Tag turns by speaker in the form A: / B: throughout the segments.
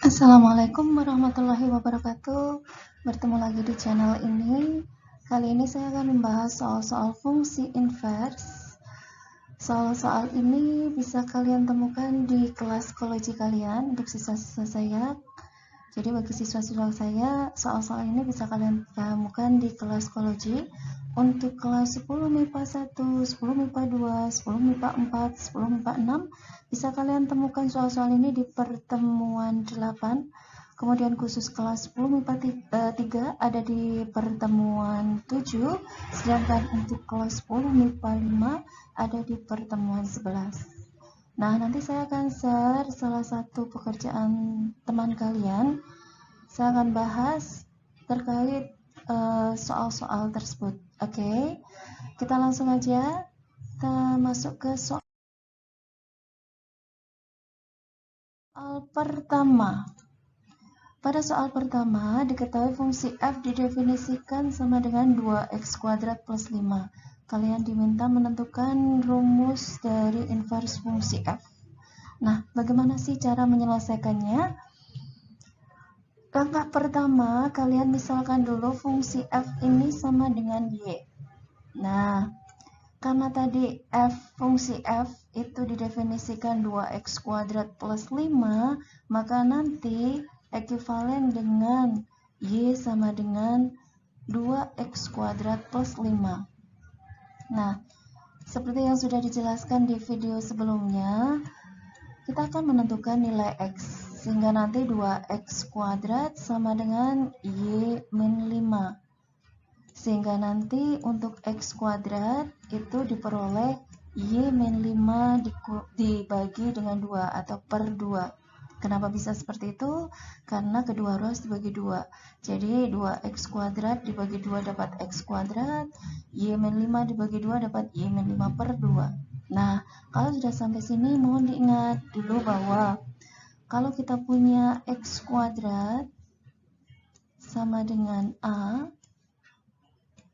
A: Assalamualaikum warahmatullahi wabarakatuh. Bertemu lagi di channel ini. Kali ini saya akan membahas soal-soal fungsi inverse. Soal-soal ini bisa kalian temukan di kelas psikologi kalian untuk siswa-siswa saya. Jadi bagi siswa-siswa saya, soal-soal ini bisa kalian temukan di kelas psikologi. Untuk kelas 10 MIPA 1, 10 MIPA 2, 10 MIPA 4, 10 MIPA 6, bisa kalian temukan soal-soal ini di pertemuan 8. Kemudian khusus kelas 10 MIPA 3 ada di pertemuan 7, sedangkan untuk kelas 10 MIPA 5 ada di pertemuan 11. Nah, nanti saya akan share salah satu pekerjaan teman kalian. Saya akan bahas terkait soal-soal tersebut. Oke, kita langsung aja kita masuk ke soal pertama. Pada soal pertama, diketahui fungsi f didefinisikan sama dengan 2x kuadrat plus 5. Kalian diminta menentukan rumus dari inverse fungsi f. Nah, bagaimana sih cara menyelesaikannya? Langkah pertama, kalian misalkan dulu fungsi f ini sama dengan y. Nah, karena tadi fungsi f itu didefinisikan 2x kuadrat plus 5, maka nanti ekuivalen dengan y sama dengan 2x kuadrat plus 5. Nah, seperti yang sudah dijelaskan di video sebelumnya, kita akan menentukan nilai x, sehingga nanti 2x kuadrat sama dengan y min 5. Sehingga nanti untuk x kuadrat itu diperoleh y min 5 dibagi dengan 2 atau per 2. Kenapa bisa seperti itu? Karena kedua harus dibagi 2. Jadi 2x kuadrat dibagi 2 dapat x kuadrat, y min 5 dibagi 2 dapat y min 5 per 2. Nah, kalau sudah sampai sini mohon diingat dulu bahwa kalau kita punya x kuadrat sama dengan a,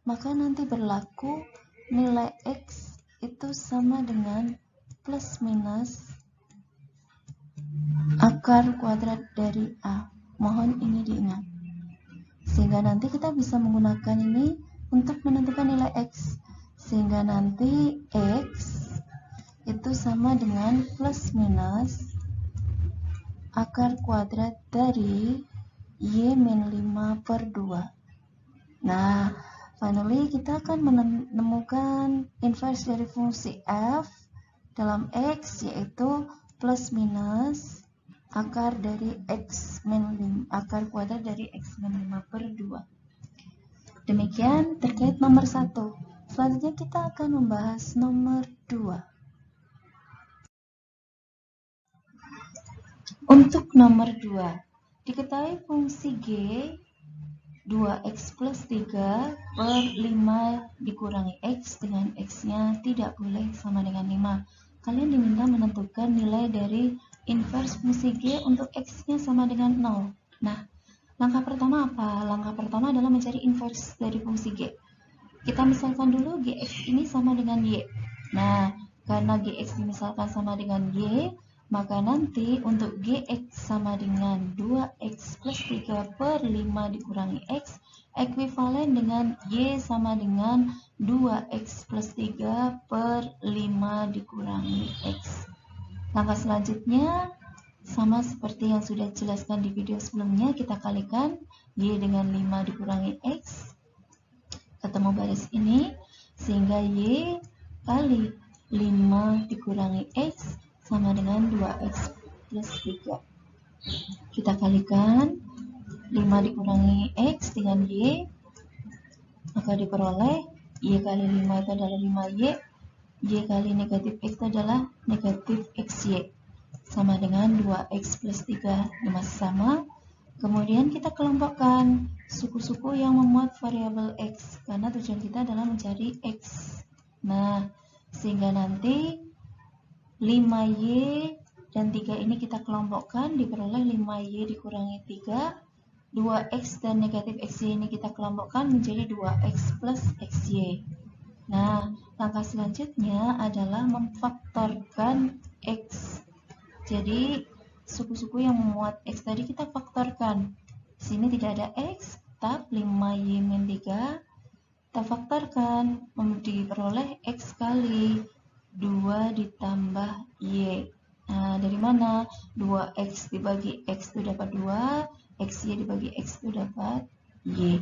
A: maka nanti berlaku nilai x itu sama dengan plus minus akar kuadrat dari a. Mohon ini diingat. Sehingga nanti kita bisa menggunakan ini untuk menentukan nilai x. Sehingga nanti x itu sama dengan plus minus akar kuadrat dari y min 5 per 2. Nah, finally, kita akan menemukan inverse dari fungsi f dalam x, yaitu plus minus akar dari x min 5, akar kuadrat dari x min 5 per 2. Demikian terkait nomor 1. Selanjutnya kita akan membahas nomor 2. Untuk nomor 2, diketahui fungsi g 2x plus 3 per 5 dikurangi x dengan x-nya tidak boleh sama dengan 5. Kalian diminta menentukan nilai dari inverse fungsi g untuk x-nya sama dengan 0. Nah, langkah pertama apa? Langkah pertama adalah mencari inverse dari fungsi g. Kita misalkan dulu gx ini sama dengan y. Nah, karena gx misalkan sama dengan y, maka nanti untuk gx sama dengan 2x plus 3 per 5 dikurangi x, ekuivalen dengan y sama dengan 2x plus 3 per 5 dikurangi x. Langkah selanjutnya, sama seperti yang sudah dijelaskan di video sebelumnya, kita kalikan y dengan 5 dikurangi x, ketemu baris ini, sehingga y kali 5 dikurangi x sama dengan 2x plus 3. Kita kalikan 5 dikurangi x dengan y, maka diperoleh y kali 5 itu adalah 5y, y kali negatif x itu adalah negatif xy, sama dengan 2x plus 3, masih sama. Kemudian kita kelompokkan suku-suku yang memuat variabel x, karena tujuan kita adalah mencari x. Nah, sehingga nanti 5y dan 3 ini kita kelompokkan, diperoleh 5y dikurangi 3, 2x dan negatif xy ini kita kelompokkan menjadi 2x plus xy. Nah, langkah selanjutnya adalah memfaktorkan x. Jadi, suku-suku yang memuat X tadi kita faktorkan. Di sini tidak ada X, tetap 5Y-3. Kita faktorkan, diperoleh X kali 2 ditambah Y. Nah, dari mana? 2X dibagi X itu dapat 2, XY dibagi X itu dapat Y.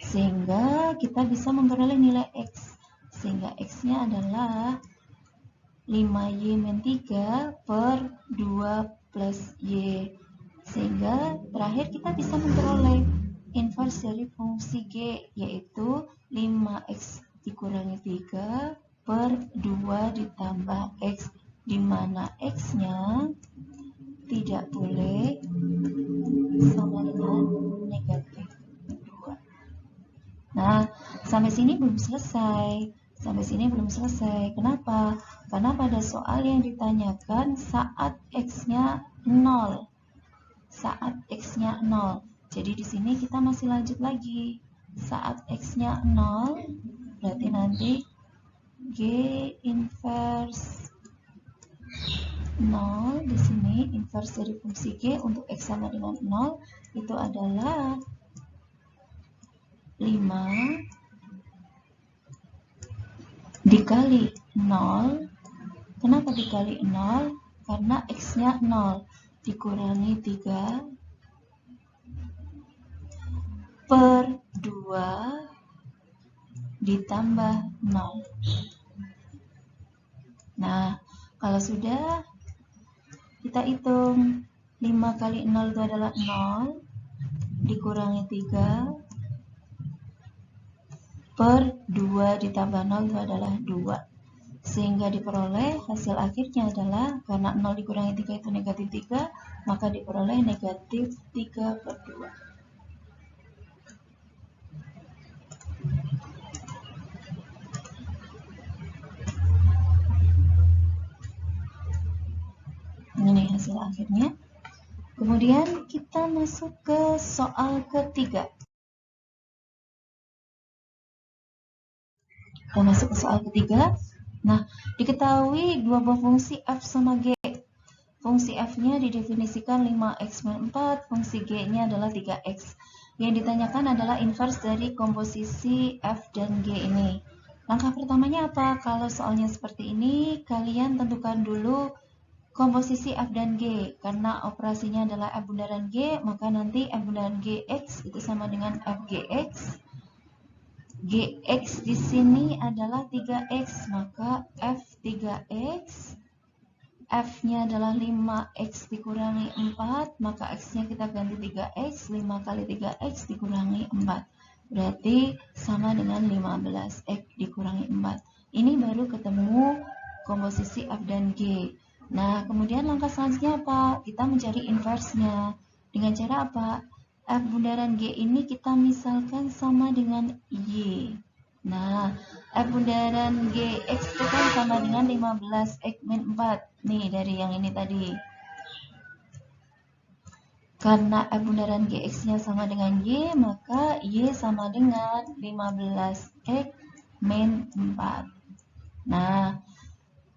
A: Sehingga kita bisa memperoleh nilai X. Sehingga X-nya adalah 5Y-3 per 2 plus Y. Sehingga terakhir kita bisa memperoleh inverse dari fungsi G, yaitu 5X dikurangi 3 per 2 ditambah X, di mana X-nya tidak boleh sama dengan negatif 2. Nah, sampai sini belum selesai. Kenapa? Karena pada soal yang ditanyakan saat X-nya 0. Jadi di sini kita masih lanjut lagi. Saat X-nya 0, berarti nanti G inverse 0 di sini, inverse dari fungsi G untuk X sama dengan 0 itu adalah 5 dikali 0. Kenapa dikali 0? Karena X-nya 0 dikurangi 3 per 2 ditambah 0. Nah, kalau sudah kita hitung 5 kali 0 itu adalah 0 dikurangi 3 per 2 ditambah 0 itu adalah 2. Sehingga diperoleh hasil akhirnya adalah, karena 0 dikurangi 3 itu negatif 3, maka diperoleh negatif 3 per 2. Ini hasil akhirnya. Kemudian kita masuk ke soal ketiga. Nah, diketahui dua buah fungsi f sama g. Fungsi f-nya didefinisikan 5x-4, fungsi g-nya adalah 3x. Yang ditanyakan adalah inverse dari komposisi f dan g ini. Langkah pertamanya apa? Kalau soalnya seperti ini, kalian tentukan dulu komposisi f dan g. Karena operasinya adalah f bundaran g, maka nanti f bundaran gx itu sama dengan fgx. Gx di sini adalah 3x, maka f3x. F-nya adalah 5x dikurangi 4, maka x-nya kita ganti 3x, 5 kali 3x dikurangi 4. Berarti sama dengan 15x dikurangi 4. Ini baru ketemu komposisi f dan g. Nah, kemudian langkah selanjutnya apa? Kita mencari inverse-nya. Dengan cara apa? F bundaran G ini kita misalkan sama dengan Y. Nah, F bundaran GX itu kan sama dengan 15X min 4. Nih, dari yang ini tadi. Karena F bundaran GX-nya sama dengan Y, maka Y sama dengan 15X min 4. Nah,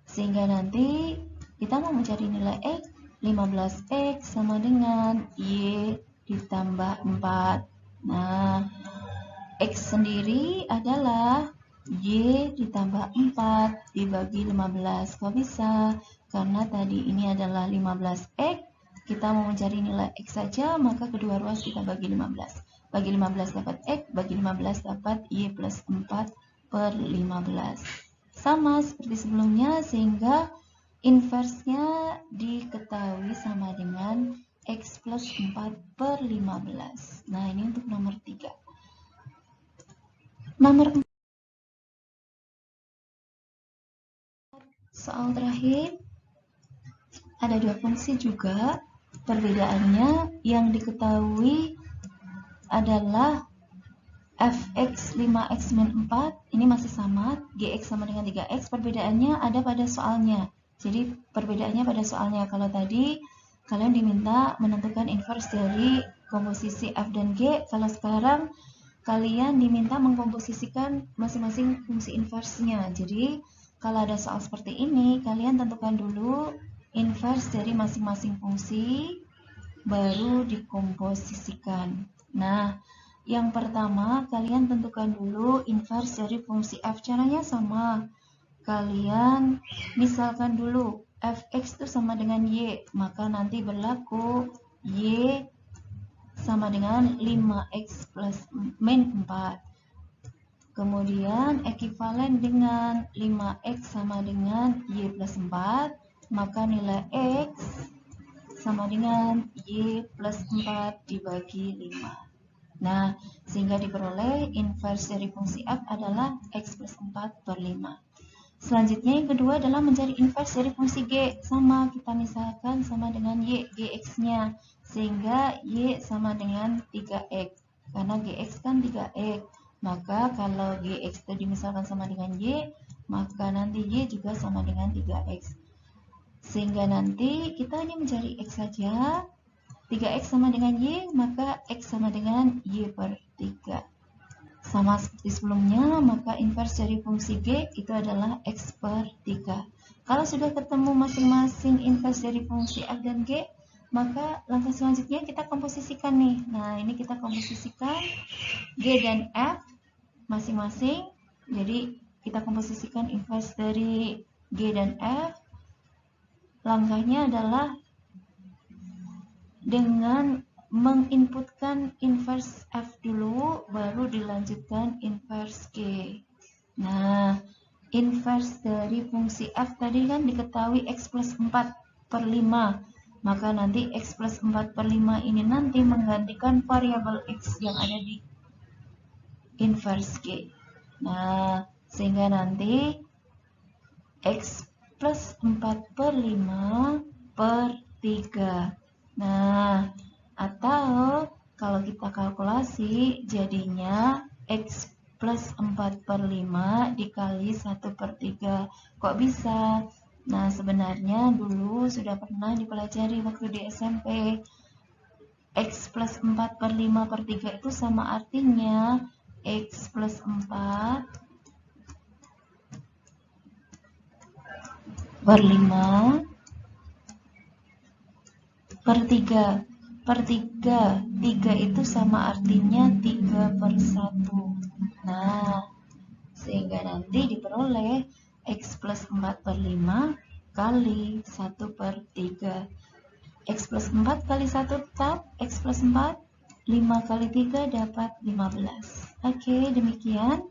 A: sehingga nanti kita mau mencari nilai X, 15X sama dengan Y ditambah 4. Nah, X sendiri adalah Y ditambah 4 dibagi 15. Kok bisa? Karena tadi ini adalah 15X, kita mau mencari nilai X saja, maka kedua ruas kita bagi 15. Bagi 15 dapat X, bagi 15 dapat Y plus 4 per 15. Sama seperti sebelumnya, sehingga inverse-nya diketahui sama dengan X plus 4 per 15. Nah, ini untuk nomor 3. Nomor 4. Soal terakhir. Ada dua fungsi juga. Perbedaannya yang diketahui adalah fx 5x min 4. Ini masih sama. Gx sama dengan 3x. Perbedaannya ada pada soalnya. Jadi perbedaannya pada soalnya. Kalau tadi kalian diminta menentukan inverse dari komposisi f dan g. Kalau sekarang kalian diminta mengkomposisikan masing-masing fungsi inverse-nya. Jadi kalau ada soal seperti ini, kalian tentukan dulu inverse dari masing-masing fungsi, baru dikomposisikan. Nah, yang pertama kalian tentukan dulu inverse dari fungsi f. Caranya sama. Kalian misalkan dulu fx itu sama dengan y, maka nanti berlaku y sama dengan 5x plus min 4. Kemudian ekivalen dengan 5x sama dengan y plus 4, maka nilai x sama dengan y plus 4 dibagi 5. Nah, sehingga diperoleh inverse dari fungsi f adalah x plus 4 per 5. Selanjutnya yang kedua adalah mencari inverse dari fungsi g. Sama, kita misalkan sama dengan y, gx-nya. Sehingga y sama dengan 3x. Karena gx kan 3x. Maka kalau gx tadi misalkan sama dengan y, maka nanti y juga sama dengan 3x. Sehingga nanti kita hanya mencari x saja. 3x sama dengan y, maka x sama dengan y per 3. Sama seperti sebelumnya, maka inverse dari fungsi g itu adalah x per 3. Kalau sudah ketemu masing-masing inverse dari fungsi f dan g, maka langkah selanjutnya kita komposisikan nih. Nah, ini kita komposisikan g dan f masing-masing. Jadi, kita komposisikan inverse dari g dan f. Langkahnya adalah dengan menginputkan inverse f dulu, baru dilanjutkan inverse g. Nah, inverse dari fungsi f tadi kan diketahui x plus 4 per 5. Maka nanti x plus 4 per 5 ini nanti menggantikan variabel x yang ada di inverse g. Nah, sehingga nanti x plus 4 per 5 per 3. Nah, atau kalau kita kalkulasi jadinya x plus 4 per 5 dikali 1 per 3. Kok bisa? Nah, sebenarnya dulu sudah pernah dipelajari waktu di SMP. X plus 4 per 5 per 3 itu sama artinya x plus 4 per 5 per 3 per 3. 3 itu sama artinya 3 per 1. Nah, sehingga nanti diperoleh x plus 4 per 5 kali 1 per 3. X plus 4 kali 1 tetap x plus 4. 5 kali 3 dapat 15. Oke, demikian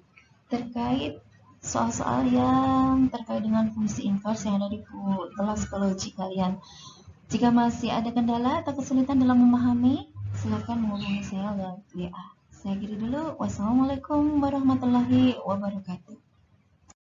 A: terkait soal-soal yang terkait dengan fungsi inverse yang ada di kelas biologi kalian. Jika masih ada kendala atau kesulitan dalam memahami, silakan menghubungi saya lewat WA. Saya akhiri dulu. Wassalamualaikum warahmatullahi wabarakatuh.